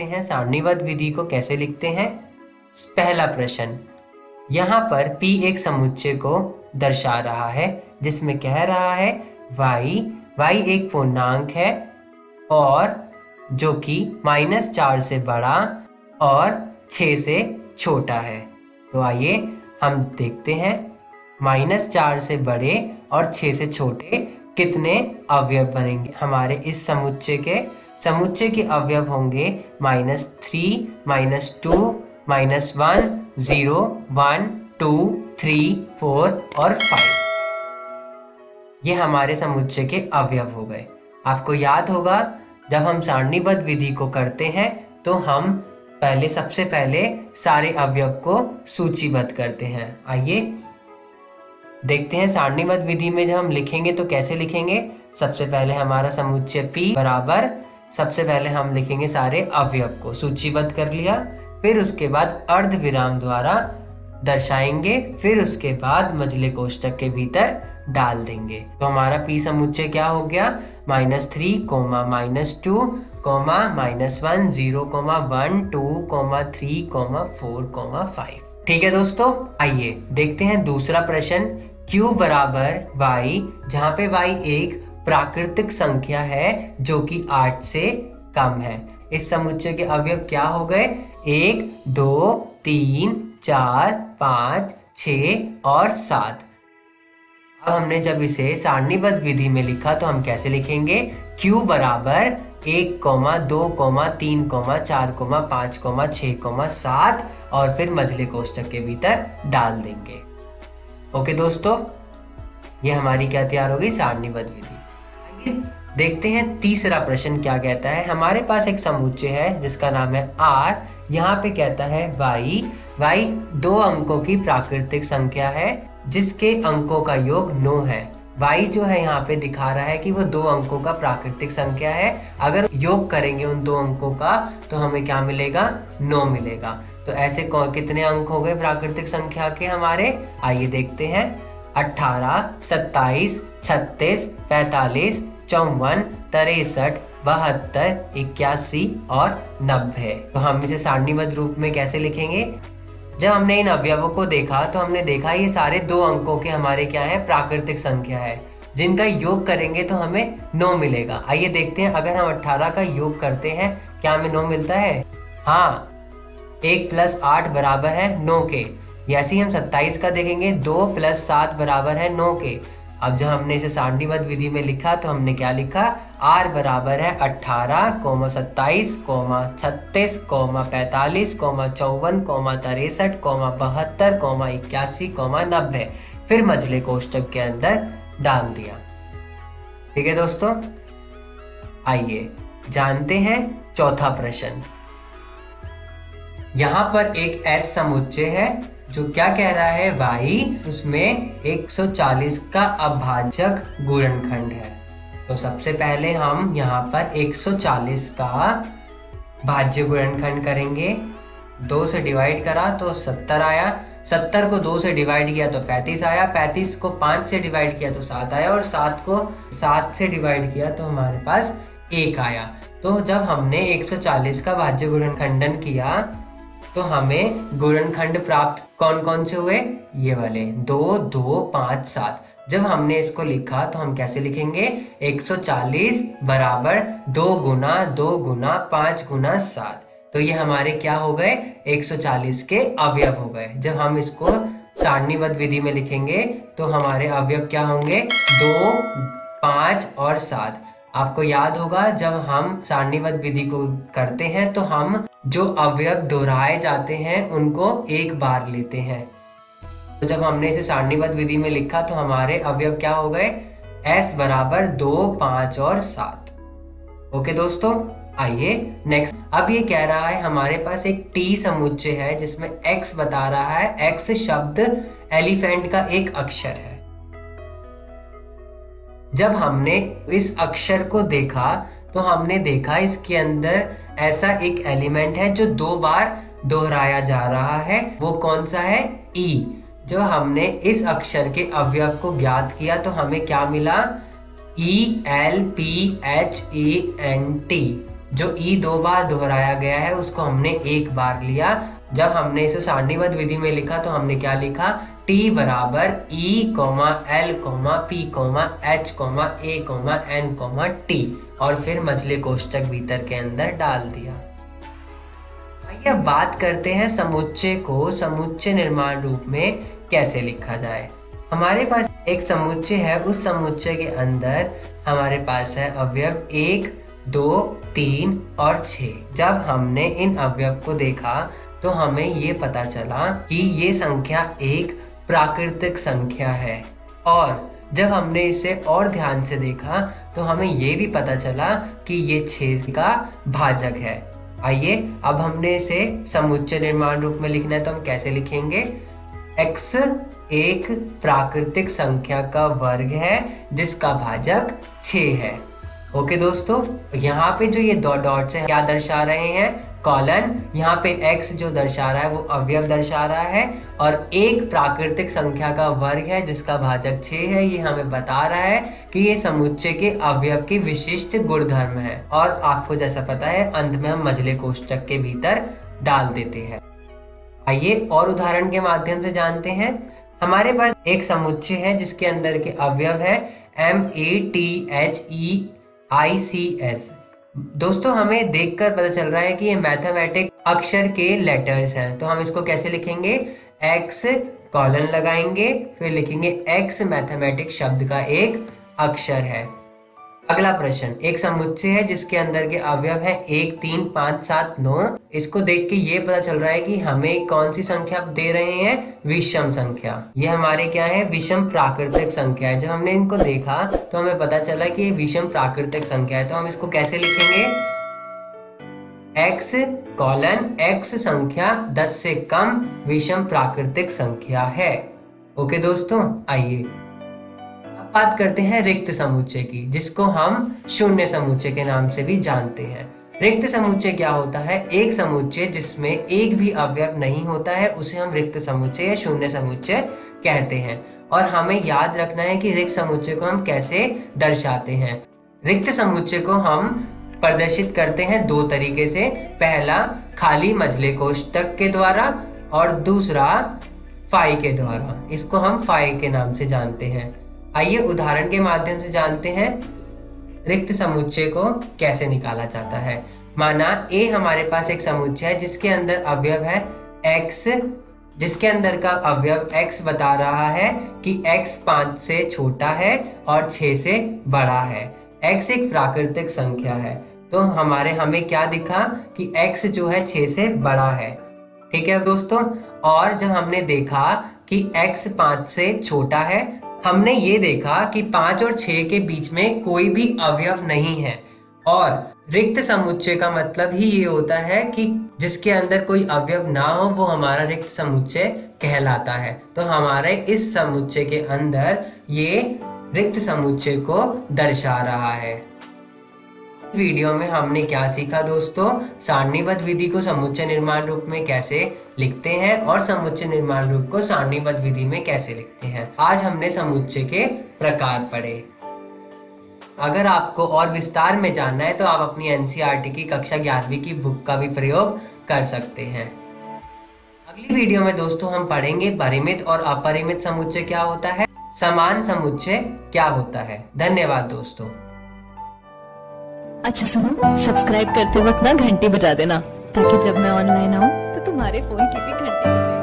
हैं सारणीबद्ध विधि को कैसे लिखते हैं। पहला प्रश्न, यहाँ पर P एक समुच्चय को दर्शा रहा है जिसमें कह रहा है y एक पूर्णांक है और जो कि -4 से बड़ा और 6 से छोटा है। तो आइए हम देखते हैं -4 से बड़े और 6 से छोटे कितने अवयव बनेंगे। हमारे इस समुच्चय के अवयव होंगे -3, -2, -1, 0, 1, 2, 3, 4 और 5। ये हमारे समुच्चय के अवयव हो गए। आपको याद होगा जब हम सारणीबद्ध विधि को करते हैं तो हम सबसे पहले सारे अवयव को सूचीबद्ध करते हैं। आइए देखते हैं सारणीबद्ध विधि में जब हम लिखेंगे तो कैसे लिखेंगे। सबसे पहले हमारा समुच्चय P बराबर, सबसे पहले हम लिखेंगे सारे अवयव को, सूचीबद्ध कर लिया। फिर उसके बाद अर्ध विराम द्वारा दर्शाएंगे, फिर उसके बाद मझले कोष्ठक के भीतर डाल देंगे। तो हमारा P समुच्चय क्या हो गया, -3, -2, -1, 0, 1, 2, 3, 4, 5। ठीक है दोस्तों, आइए देखते हैं दूसरा प्रश्न। Q बराबर y, जहाँ पे y एक प्राकृतिक संख्या है जो कि 8 से कम है। इस समुच्चय के अवयव क्या हो गए, 1, 2, 3, 4, 5, 6 और 7। अब हमने जब इसे सारणीबद्ध विधि में लिखा तो हम कैसे लिखेंगे। Q बराबर 1, 2, 3, 4, 5, 6, 7 और फिर मझले कोष्ठक के भीतर डाल देंगे। ओके दोस्तों, ये हमारी क्या तैयार होगी, सारणीबद्ध विधि। देखते हैं तीसरा प्रश्न क्या कहता है। हमारे पास एक समुच्चय है जिसका नाम है R। यहाँ पे कहता है y 2 अंकों की प्राकृतिक संख्या है जिसके अंकों का योग 9 है। y जो है यहाँ पे दिखा रहा है कि वो 2 अंकों का प्राकृतिक संख्या है। अगर योग करेंगे उन 2 अंकों का तो हमें क्या मिलेगा, 9 मिलेगा। तो ऐसे कितने अंक हो गए प्राकृतिक संख्या के हमारे, आइए देखते हैं। 18, 27, 36, 45, 54, 63, 72, 81 और 90। तो हम इसे सारणीबद्ध रूप में कैसे लिखेंगे। जब हमने इन अवयवों को देखा तो हमने देखा ये सारे 2 अंकों के हमारे क्या है, प्राकृतिक संख्या है जिनका योग करेंगे तो हमें 9 मिलेगा। आइए देखते हैं, अगर हम 18 का योग करते हैं क्या हमें 9 मिलता है। हाँ, 1 + 8 बराबर है 9 के। ऐसे ही हम 27 का देखेंगे, 2 + 7 बराबर है 9 के। अब जब हमने इसे सारणीबद्ध विधि में लिखा तो हमने क्या लिखा, R बराबर है 18, 27, 36, 45, 54, 63, 72, 81, 90। फिर मझले कोष्ठक के अंदर डाल दिया। ठीक है दोस्तों, आइए जानते हैं चौथा प्रश्न। यहाँ पर एक S समुच्चय है जो क्या कह रहा है, y उसमें 140 का अभाज्यक गुणनखंड है। तो सबसे पहले हम यहाँ पर 140 का भाज्य गुणनखंड करेंगे। 2 से डिवाइड करा तो 70 आया, 70 को 2 से डिवाइड किया तो 35 आया, 35 को 5 से डिवाइड किया तो 7 आया और 7 को 7 से डिवाइड किया तो हमारे पास 1 आया। तो जब हमने 140 का भाज्य गुणनखंडन किया तो हमें गुणनखंड प्राप्त कौन कौन से हुए, ये वाले 2, 2, 5, 7। जब हमने इसको लिखा तो हम कैसे लिखेंगे, 140 बराबर 2 गुना 2 गुना 5 गुना 7। तो ये हमारे क्या हो गए, 140 के अवयव हो गए। जब हम इसको सारणीबद्ध विधि में लिखेंगे तो हमारे अवयव क्या होंगे, 2, 5 और 7। आपको याद होगा जब हम सारणीबद्ध विधि को करते हैं तो हम जो अवयव दोहराए जाते हैं उनको एक बार लेते हैं। तो जब हमने इसे सारणीबद्ध विधि में लिखा तो हमारे अवयव क्या हो गए, S बराबर 2, 5 और 7। ओके दोस्तों, आइए नेक्स्ट। अब ये कह रहा है हमारे पास एक T समुच्चय है जिसमें X बता रहा है। X शब्द एलिफेंट का एक अक्षर है। जब हमने इस अक्षर को देखा तो हमने देखा इसके अंदर ऐसा एक एलिमेंट है जो 2 बार दोहराया जा रहा है। वो कौन सा है, E। जो हमने इस अक्षर के अवयव को ज्ञात किया तो हमें क्या मिला, ELPHENT। जो ई 2 बार दोहराया गया है उसको हमने एक बार लिया। जब हमने इसे सारणीबद्ध विधि में लिखा तो हमने क्या लिखा, t बराबर e, l, p, h, a, n, t और फिर मझले कोष्ठक भीतर के अंदर डाल दिया। आइए अब बात करते हैं समुच्चय को समुच्चय निर्माण रूप में कैसे लिखा जाए। हमारे पास एक समुच्चय है, उस समुच्चय के अंदर हमारे पास है अवयव 1, 2, 3 और 6। जब हमने इन अवयव को देखा तो हमें ये पता चला कि ये संख्या एक प्राकृतिक संख्या है, और जब हमने इसे और ध्यान से देखा तो हमें ये भी पता चला कि ये 6 का भाजक है। आइए अब हमने इसे समुच्चय निर्माण रूप में लिखना है, तो हम कैसे लिखेंगे, x एक प्राकृतिक संख्या का वर्ग है जिसका भाजक 6 है। ओके दोस्तों, यहाँ पे जो ये दो डॉट्स हैं क्या दर्शा रहे हैं, कॉलन। यहाँ पे x जो दर्शा रहा है वो अवयव दर्शा रहा है, और एक प्राकृतिक संख्या का वर्ग है जिसका भाजक 6 है। ये हमें बता रहा है कि ये समुच्चय के अवयव की विशिष्ट गुणधर्म है, और आपको जैसा पता है अंत में हम मझले कोष्ठक के भीतर डाल देते हैं। आइए और उदाहरण के माध्यम से जानते हैं। हमारे पास एक समुच्चय है जिसके अंदर के अवयव है MATHEICS। दोस्तों हमें देखकर पता चल रहा है कि ये मैथमेटिक अक्षर के लेटर्स हैं, तो हम इसको कैसे लिखेंगे, x कॉलन लगाएंगे, फिर लिखेंगे x मैथमेटिक शब्द का एक अक्षर है। अगला प्रश्न, एक समुच्चय है जिसके अंदर के अवयव है 1, 3, 5, 7, 9। इसको देख के ये पता चल रहा है कि हमें कौन सी संख्या दे रहे हैं, विषम संख्या। ये हमारे क्या है, विषम प्राकृतिक संख्या है। जब हमने इनको देखा तो हमें पता चला कि ये विषम प्राकृतिक संख्या है, तो हम इसको कैसे लिखेंगे, x कॉलन x संख्या 10 से कम विषम प्राकृतिक संख्या है। ओके दोस्तों, आइए बात करते हैं रिक्त समुच्चय की, जिसको हम शून्य समुच्चय के नाम से भी जानते हैं। रिक्त समुच्चय क्या होता है, एक समुच्चय जिसमें एक भी अवयव नहीं होता है उसे हम रिक्त समुच्चय या शून्य समुच्चय कहते हैं। और हमें याद रखना है कि रिक्त समुच्चय को हम कैसे दर्शाते हैं। रिक्त समुच्चय को हम प्रदर्शित करते हैं दो तरीके से, पहला खाली मझले कोष्ठक के द्वारा और दूसरा फाई के द्वारा। इसको हम फाई के नाम से जानते हैं। आइए उदाहरण के माध्यम से जानते हैं रिक्त समुच्चय को कैसे निकाला जाता है। माना A हमारे पास एक समुच्चय है जिसके अंदर अवयव है x, जिसके अंदर का अवयव x बता रहा है कि x 5 से छोटा है और 6 से बड़ा है। x एक प्राकृतिक संख्या है, तो हमें क्या दिखा कि x जो है 6 से बड़ा है। ठीक है दोस्तों, और जब हमने देखा कि x 5 से छोटा है, हमने ये देखा कि 5 और 6 के बीच में कोई भी अवयव नहीं है। और रिक्त समुच्चय का मतलब ही ये होता है कि जिसके अंदर कोई अवयव ना हो वो हमारा रिक्त समुच्चय कहलाता है। तो हमारे इस समुच्चय के अंदर ये रिक्त समुच्चय को दर्शा रहा है। इस वीडियो में हमने क्या सीखा दोस्तों, सारणीबद्ध विधि को समुच्चय निर्माण रूप में कैसे लिखते हैं और समुच्चय निर्माण रूप को सारणीबद्ध विधि में कैसे लिखते हैं। आज हमने समुच्चय के प्रकार पढ़े। अगर आपको और विस्तार में जानना है तो आप अपनी एनसीईआरटी की कक्षा 11वीं की बुक का भी प्रयोग कर सकते हैं। अगली वीडियो में दोस्तों हम पढ़ेंगे परिमित और अपरिमित समुच्चय क्या होता है, समान समुच्चय क्या होता है। धन्यवाद दोस्तों। अच्छा सुनो, सब्सक्राइब करते वक्त ना घंटी बजा देना, ताकि जब मैं ऑनलाइन आऊँ तो तुम्हारे फोन की भी घंटी बजे।